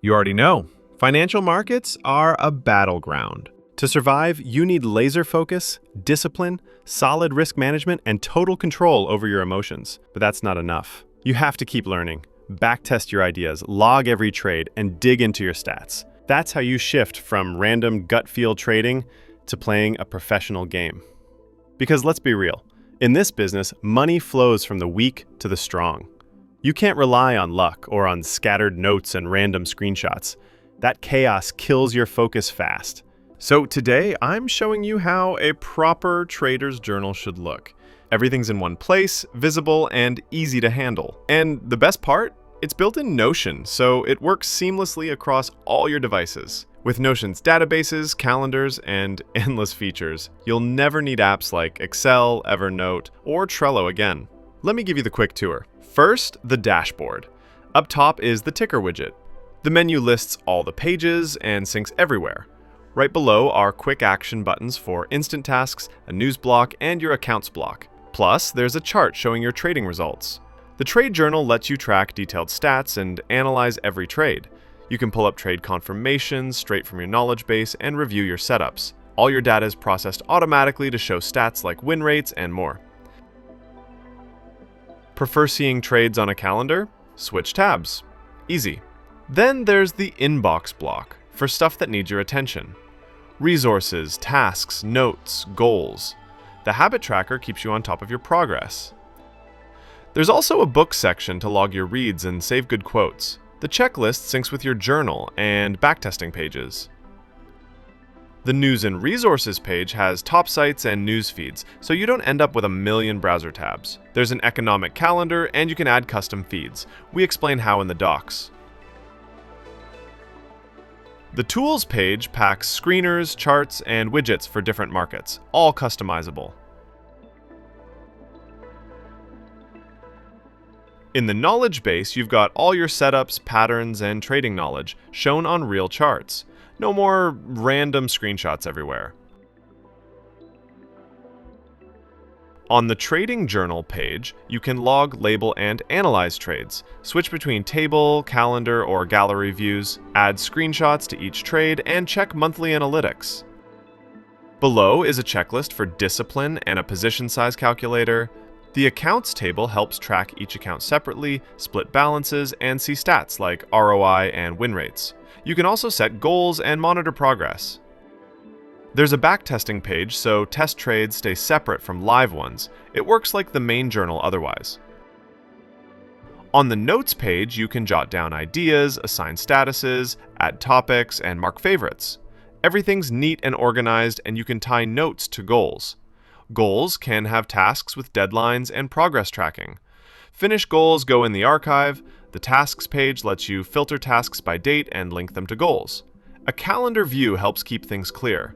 You already know, financial markets are a battleground. To survive, you need laser focus, discipline, solid risk management, and total control over your emotions. But that's not enough. You have to keep learning, backtest your ideas, log every trade, and dig into your stats. That's how you shift from random gut feel trading to playing a professional game. Because let's be real, in this business, money flows from the weak to the strong. You can't rely on luck or on scattered notes and random screenshots. That chaos kills your focus fast. So today, I'm showing you how a proper trader's journal should look. Everything's in one place, visible, and easy to handle. And the best part? It's built in Notion, so it works seamlessly across all your devices. With Notion's databases, calendars, and endless features, you'll never need apps like Excel, Evernote, or Trello again. Let me give you the quick tour. First, the dashboard. Up top is the ticker widget. The menu lists all the pages and syncs everywhere. Right below are quick action buttons for instant tasks, a news block, and your accounts block. Plus, there's a chart showing your trading results. The trade journal lets you track detailed stats and analyze every trade. You can pull up trade confirmations straight from your knowledge base and review your setups. All your data is processed automatically to show stats like win rates and more. Prefer seeing trades on a calendar? Switch tabs. Easy. Then there's the inbox block for stuff that needs your attention. Resources, tasks, notes, goals. The habit tracker keeps you on top of your progress. There's also a book section to log your reads and save good quotes. The checklist syncs with your journal and backtesting pages. The News and Resources page has top sites and news feeds, so you don't end up with a million browser tabs. There's an economic calendar, and you can add custom feeds. We explain how in the docs. The Tools page packs screeners, charts, and widgets for different markets, all customizable. In the knowledge base, you've got all your setups, patterns, and trading knowledge shown on real charts. No more random screenshots everywhere. On the Trading Journal page, you can log, label, and analyze trades, switch between table, calendar, or gallery views, add screenshots to each trade, and check monthly analytics. Below is a checklist for discipline and a position size calculator. The Accounts table helps track each account separately, split balances, and see stats like ROI and win rates. You can also set goals and monitor progress. There's a backtesting page, so test trades stay separate from live ones. It works like the main journal otherwise. On the Notes page, you can jot down ideas, assign statuses, add topics, and mark favorites. Everything's neat and organized, and you can tie notes to goals. Goals can have tasks with deadlines and progress tracking. Finished goals go in the archive. The Tasks page lets you filter tasks by date and link them to goals. A calendar view helps keep things clear.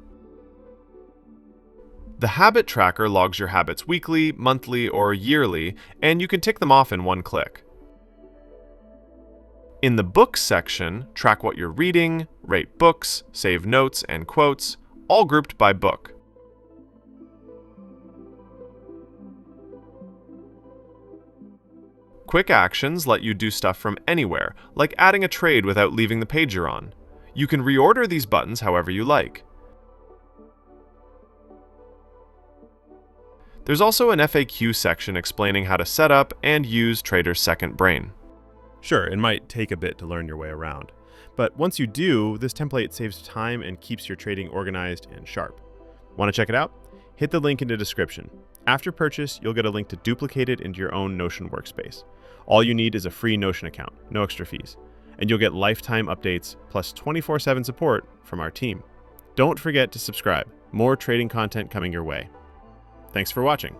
The Habit Tracker logs your habits weekly, monthly, or yearly, and you can tick them off in one click. In the Books section, track what you're reading, rate books, save notes and quotes, all grouped by book. Quick actions let you do stuff from anywhere, like adding a trade without leaving the page you're on. You can reorder these buttons however you like. There's also an FAQ section explaining how to set up and use Trader's Second Brain. Sure, it might take a bit to learn your way around, but once you do, this template saves time and keeps your trading organized and sharp. Want to check it out? Hit the link in the description. After purchase, you'll get a link to duplicate it into your own Notion workspace. All you need is a free Notion account, no extra fees, and you'll get lifetime updates plus 24/7 support from our team. Don't forget to subscribe. More trading content coming your way. Thanks for watching.